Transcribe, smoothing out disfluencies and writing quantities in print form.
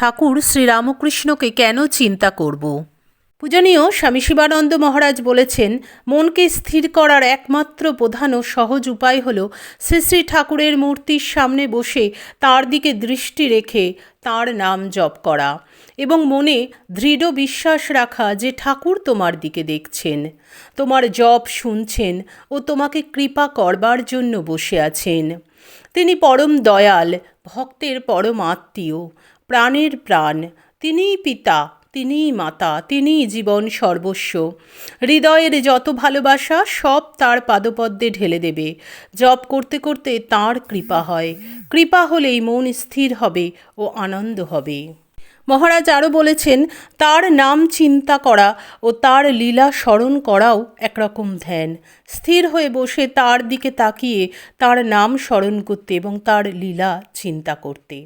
ঠাকুর শ্রীরামকৃষ্ণকে কেন চিন্তা করব? পূজনীয় স্বামী শিবানন্দ মহারাজ বলেছেন, মনকে স্থির করার একমাত্র প্রধান ও সহজ উপায় হল শ্রী শ্রী ঠাকুরের মূর্তির সামনে বসে তার দিকে দৃষ্টি রেখে তাঁর নাম জপ করা এবং মনে দৃঢ় বিশ্বাস রাখা যে ঠাকুর তোমার দিকে দেখছেন, তোমার জপ শুনছেন ও তোমাকে কৃপা করবার জন্য বসে আছেন। তিনি পরম দয়াল, ভক্তের পরম আত্মীয়, প্রাণের প্রাণ। তিনিই পিতা, তিনিই মাতা, তিনিই জীবন সর্বস্ব। হৃদয়ের যত ভালোবাসা সব তার পাদপদ্মে ঢেলে দেবে। জপ করতে করতে তাঁর কৃপা হয়। কৃপা হলেই মন স্থির হবে ও আনন্দ হবে। মহারাজ আরও বলেছেন, তার নাম চিন্তা করা ও তার লীলা স্মরণ করাও একরকম ধ্যান। স্থির হয়ে বসে তার দিকে তাকিয়ে তার নাম স্মরণ করতে এবং তার লীলা চিন্তা করতে।